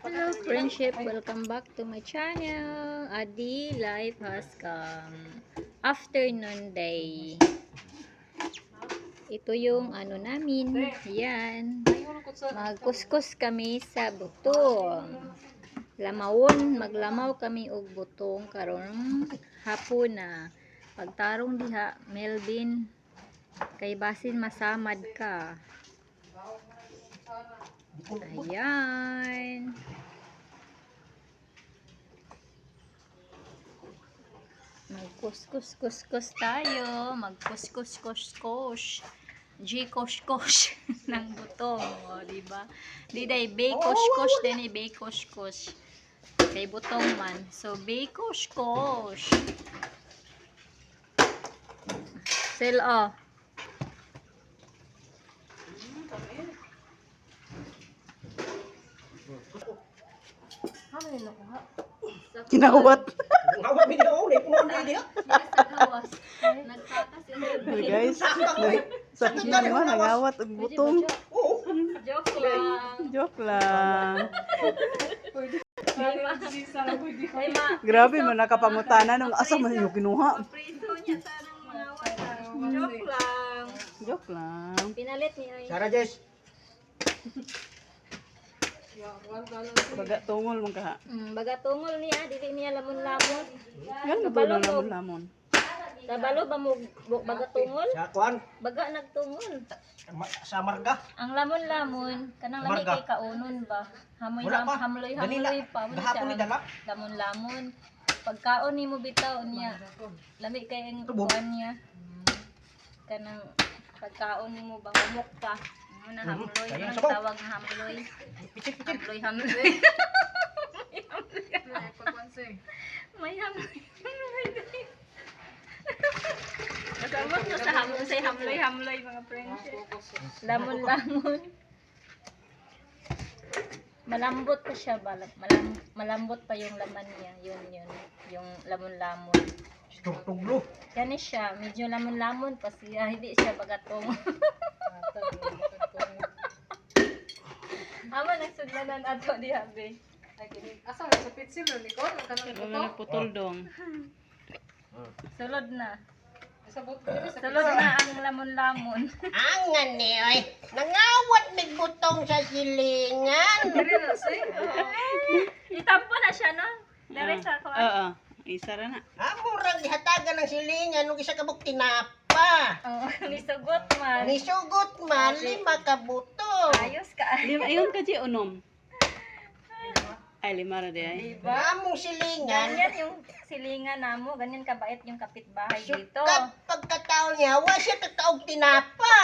Hello friendship, welcome back to my channel. Adi life has come. Afternoon day. Ito yung ano namin. Yan. Magkuskus kami sa butong. Maglamaw kami og butong karon hapon na. Pagtarong diha, Melvin, kay basin masamad ka. Ayan. Magkuskus tayo. Magkuskus. G-kush ng butong. O, diba? Di day, bay-kush din eh, bay-kush. Kay butong man. So, bay-kush. Sel, oh. Kinawat. Ngawat mi daw, ni puno ni dia. Guys, sakit na naman, nangawat ang butong. Joke lang. Joke lang. Ay, ma. Grabe man nakapangutana nung asa man yung kinuha. Priso niya sa mga joke lang. Joke lang. Pinalit niya. Sarah Jess. Baga tungol mong kaha. Baga tungol niya, dili niya lamon-lamon. Yan na doon na lamon. Kabalo ba mo baga tungol? Sa kuan, Baga nagtungol. sa marga. Ang lamon-lamon, kanang lami Marga. kay kaunon ba? Wala pa. Hamloy Ganila. pa. Wala Gahapon ni siya. dala. Lamon-lamon. Pagkaon ni mo bitaw niya. Lami kay ang Tubog. kuan niya. Kanang pagkaon ni mo ba humok pa. Ano na hamloy, Kaya ano sabaw. tawag nga hamloy. Picit. Hamloy. May hamloy. Kasama na sa hamloy mga friends. Lamon-lamon. Malambot pa siya ba? Malambot pa yung laman niya. Yun. Yung lamon-lamon. Tuglo. Yan siya. Medyo lamon-lamon pa siya. Hindi siya bagatong. Ama nagsuglanan ato di habi. Asa sa pitsil ni ko kanang Ano na nagputol dong. Sulod na. sa buto diri sa Sulod na ang lamon-lamon. Angan ni oy. Nangawat mig butong sa silingan. diri na say. Itampo na siya no? Dire sa kuan. Oo. Isa ra na. Amurang gihatagan ng silingan ug isa ka buk tinapa. Oh, nisugot man. Nisugot man 5 ka buto. Ayos ka. Ayun ka di unom. Ay, limara di ay. Diba? Among silingan. Ganyan yung silingan namo, ganyan kabait yung kapitbahay dito. Sukat pagkatao niya, wa siya kakaog tinapa.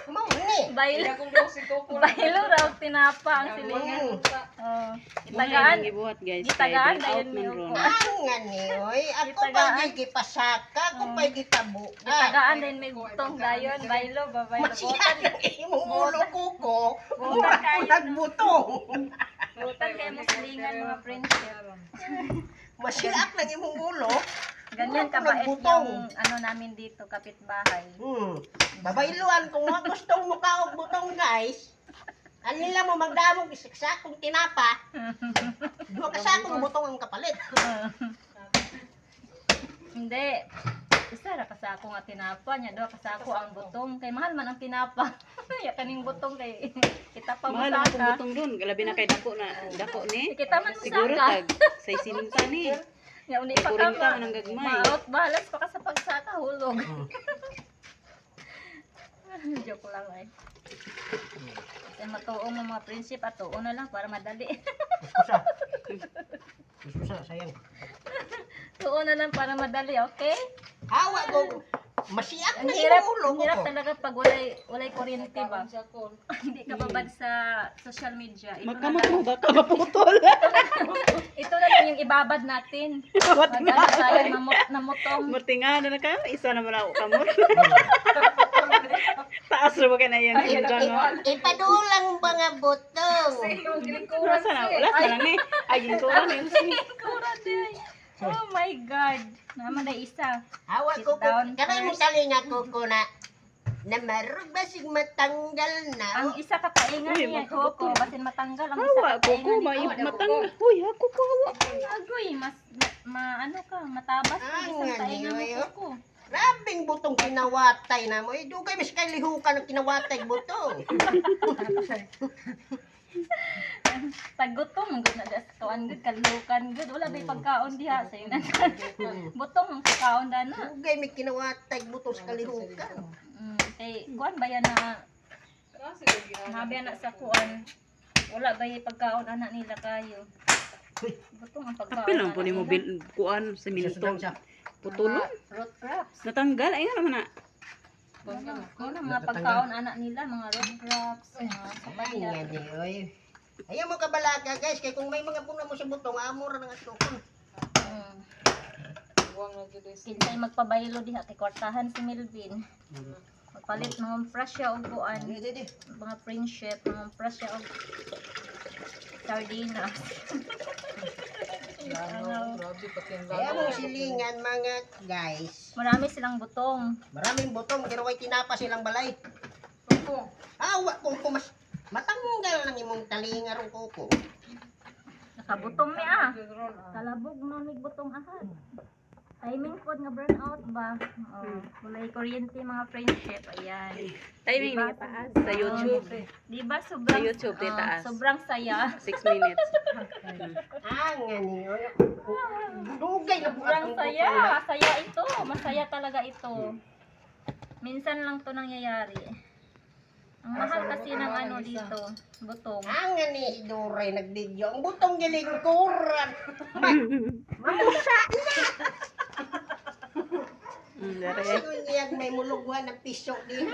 Mao ni. Bailo, Kung daw si Coco bailo raw tinapa ang silingan. Oh, Itagaan. itagaan. Gibuhat guys. Itagaan Kay dayon out mi man ron. uko. Angan ni oy. Ako Itagaan. pa gigipasaka, ako pa gitabo. Itagaan din may butong dayon, bailo ba bailo Masyan botan. ang imong ulo kuko. Butan Murag kayo, ko nagbutong. Butan kay mo silingan mga friendship. Masiak ng imong ulo. Ganyan Murag ko kabait nagbutong. yung ano namin dito kapitbahay. Babailuan kung mga gustong mukaog butong guys. Ano nila mo magdamog isaksakong tinapa. Dua ka sakong butong ang kapalit. Hindi. Isa ra kasako nga tinapa niya, duha kasako ang butong. Kay mahal man ang tinapa. Ya kaning butong kay kita pa mo Mahal ang saka. butong doon. Labi na kay dako ni. Kita man mo Siguro saka. tag sa isinta ni. Ya uni pa Kuring ka ka man ang gagmay. maot balas pa ka sa pagsaka hulog. Joke lang ay. Kasi matuong mo mga prinsip at tuon na lang para madali. Susa. Susa sayang. Tuon na lang para madali, okay? Hawa ko. Masiak Ang na hirap, imong ulo ang hirap ko. talaga pag walay kuryente ba? sa kon. Hindi ka babad sa social media. Ito na Magkamot lang. mo baka maputol. Ito na lang yung ibabad natin. Mag-ano tayo, namutong. Matinga na ka. Isa naman ako kamot. Taas ra ba ka na yan? Ipadulang ba nga butong? Yung ginikuran Nasa na? Wala sa lang ni. Ay, yung tura na yung sini. Kurat day. Oh my God. Naman na isa. Hawa Sit ko down kanay mo first. tali nga kuko na. Na marog basig matanggal na. Ang isa ka kaingan Uy, niya, magkabot Coco, basin matanggal ang isa Hawa ka ko ko kaingan may ni matang. Uy, ako ko hawa. Agoy, mas ano ka, matabas Ah, yung isang nga, kaingan mo, niyo, Coco. Rabing butong kinawatay na mo. Dugay mas kay lihukan ng kinawatay butong. Tagutom, good na das kawan good, kalihukan good. Wala may pagkaon diha sa inan. Butong ang pagkaon dana. Dugay may kinawatay butong sa kalihukan. Kay kuan ba yan na Kasi ko ginagawa. habi na sa kuan. Wala ba yung pagkaon anak nila kayo. Butong ang pagkaon. Apil lang po ni mo anak nila. kuan semento. Putulon. Mga root crops. Natanggal ay nga naman na. Ano mga pagkaon anak nila, mga root crops, mga kapatid. Nga di oy. Ayaw mo kabalaga guys kay kung may mga puna mo sa butong amor nang atukon. Buwang na dyan is. Kinsay magpabaylo diha kay kwartahan si Melvin. Magpalit ng prasya og kuan, Di. mga friendship, mga prasya og sardinas. Grabe pati ang Kaya gano'n. mo silingan mga guys. Marami silang butong. Maraming butong pero way tinapa silang balay. Kuko. Awa kung kumas matanggal ng imong talinga ron kuko. Nakabutong mi ah. Kalabog na mig butong ahad. Timing pod nga burnout ba? Oo. Walay kuryente mga friendship. Ayan. Timing Diba? ni taas sa YouTube. Di ba sobrang Sa YouTube, di taas. sobrang saya. 6 minutes. Ah, nga ni oy. Dugay na Sobrang saya. Masaya ito. Masaya talaga ito. Minsan lang to nangyayari. Ang mahal kasi ng ano dito, butong. Ah, nga ni Duray nagvideo. Ang butong gilingkuran. Mamusa na. Dere. Kasi niyan may mulugwan ng piso din.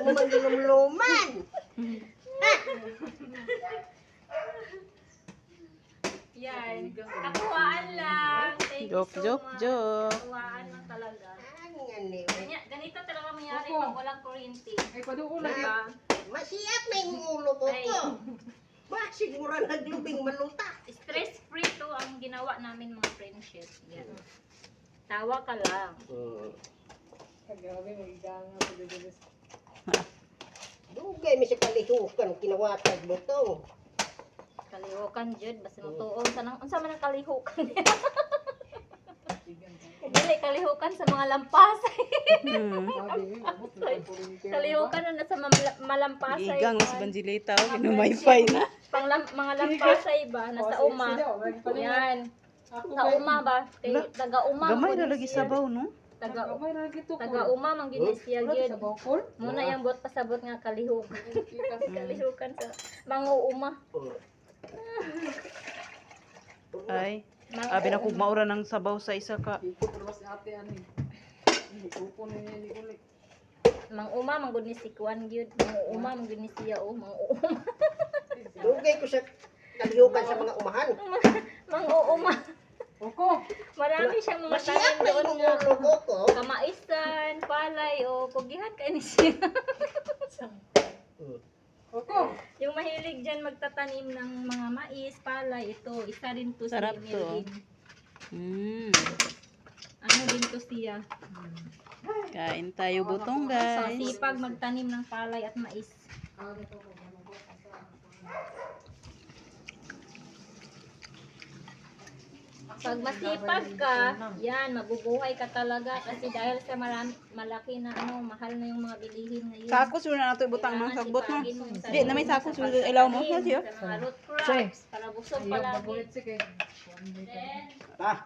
Umangilumluman. Yan. Kakuhaan lang. Thank you so much. Joke. Kakuhaan lang talaga. Ah, nga ni. Ganito talaga mangyari pag walang kuryente. Ay, paduko lang Diba? Masiyap na yung ulo ko Ay. ko. Ba, siguro naglubing maluta. Stress free to ang ginawa namin mga friendship. Yan. Tawa ka lang. Grabe, magiganga sa dyan is. Dugay may sa kalihukan kinawatag butong. Kalihukan jud basta mutuon sa nang unsa man ang kalihukan. Dili kalihukan sa mga lampasay. Kalihukan na sa malampasay. Igang mas banjilita o kinumay-fay na. Mga lampasay ba nasa uma. Yan. Sa uma ba? Taga-uma. Gamay po na ni lagi siya. sabaw no. Kamay na lagi to. Taga-uma man gid siya gyud. Sa bawkol. Muna yung bot pasabot nga kalihukan. Kalihukan sa mga uma. Ay. Abi na kog maura ng sabaw sa isa ka. Ito pero si ate ani. Kuko na niya ni ulit. Mang uma man gud ni si Kwan gyud. Mang uma man gud ni siya oh, mang uma. Dugay ko sa kalihukan sa mga umahan. Mang uma. Kuko. Marami siyang mga Masiyap tanim na doon yung nga. ulo ko ko. Kamaisan, palay, o pugihan ka ni siya. Kuko. Yung mahilig dyan magtatanim ng mga mais, palay, ito, isa rin to Sarap si to. Melvin. Mm. Ano din to siya. Kain tayo butong So, guys. sipag magtanim ng palay at mais. Pag masipag ka, yan, mabubuhay ka talaga kasi dahil sa malaki na ano, mahal na yung mga bilihin ngayon. Sakos yun na nato ibutang ng sagbot no. Sipagin mo yung Di na may sakos yun ilaw mo. Yes, yun. Sa mga root crops, para busog Ayaw palagi. magulit si kay. Ah,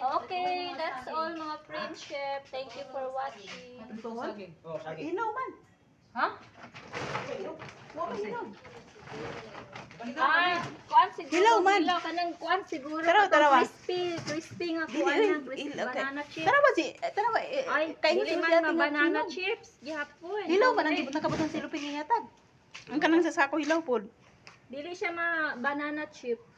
Okay, that's all mga friendship. Thank you for watching. Saging. oh, sige. Ilaw man. Ha? Wala ilaw. Ay, kuan siguro. Hilaw man. Hilaw ka ng kuan siguro. Tarawa, Katong tarawa. crispy nga Dili, kuan ng okay. crispy banana chips. Tara ba si tara ba Ay, kain dili ko man siya nga tingnan banana hilaw. chips. Gihapon. Hilaw pa nang nakabutang silupin nga yatag. Ang kanang sa sako hilaw pod. Dili siya banana chips.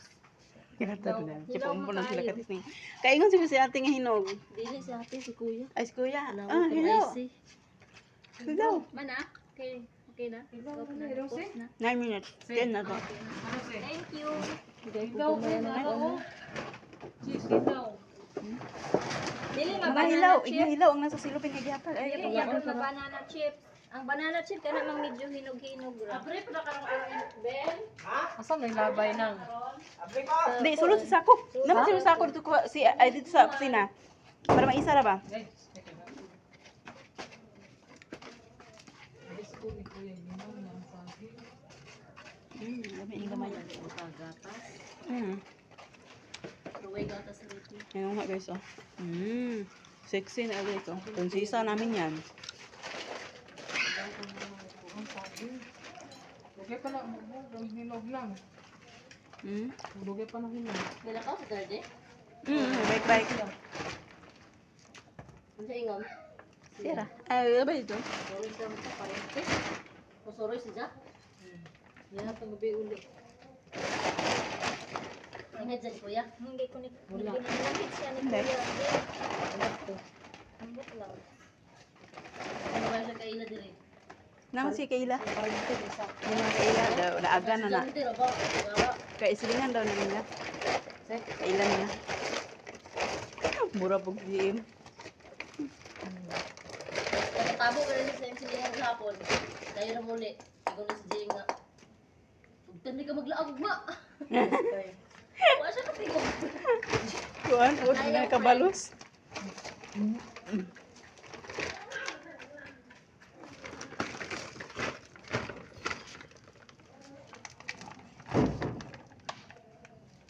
Kinatad na. Hilaw Sipa umpon lang sila makaayo. katisning. Kaingon siguro si ate nga hinog. Dili si ate si kuya. Ay si kuya. Ah, hilaw. Hilaw. Mana? Okay. Okay na. Stop na. Hilaw, Pause si? na. 9 minutes. 10 na to. Ano si? Thank you. Ikaw, kaya na ako. Cheese, ikaw. Dili Mga banana hilaw, chips. mga hilaw ang nasa silupin kay gihapal. Ay, Dili ya na banana chips. Ang banana chip ka namang medyo hinog-hinog ra. Asa may labay nang? Di, sulod sa sako. Naman sila sa sako dito ko si ay dito sa kusina. Para maisa ra ba? Guys, teka lang. Guys, ko ni Kuya Ginong ng sabi. Dami ni gamay. Gatas. Ruway gatas rito. Yan nga guys oh. Sexy na ulit oh. Konsisa namin yan. Ang sabi. Lugay pa lang, ang hinog lang. Lugay pa ng hinog. Dala ka sa tarde? Bike. Ano sa ingam? Sira. Ay, ano ba ito? Sorry sa parente. O sorry sa Jack. Yan ang gabi ulit. Ang headset kuya? Hindi ko ni Wala. Hindi siya ni Hindi. kuya. Wala to. Ambot lang. Ano ba siya kaila dire? Nang si Kayla. Parente, isa. Yung mga Kayla daw, naaga na na. Dire ba? Gawa. Kaisilingan daw na nila. Kailan na. Mura pag GM. Pagkatabo ka rin sa MC Liang hapon. Tayo na muli. Ikaw na si Jay nga. Huwag ka maglaag ma. Wala siya kapigong. Kuan, huwag na kabalos.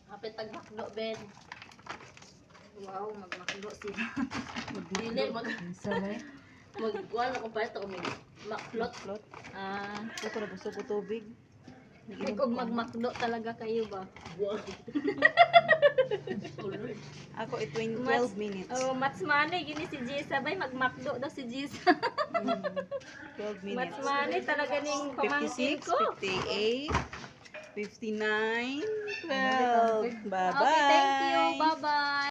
Hapit tagmakdo, Ben. Wow, magmakdo sila. Dili, magkuhan ako pa ito kung maklot. Plot. Ah, Gusto na gusto ko tubig. ay kung magmakdo talaga kayo ba? Ako 12 minutes. Oh, Mats Manny, gini si Jay sabay magmakdo daw si Jay. 12 minutes. Mats Manny talaga ning pamangkin 56, ko. 58, 59, 12. Bye-bye. Okay, thank you. Bye-bye.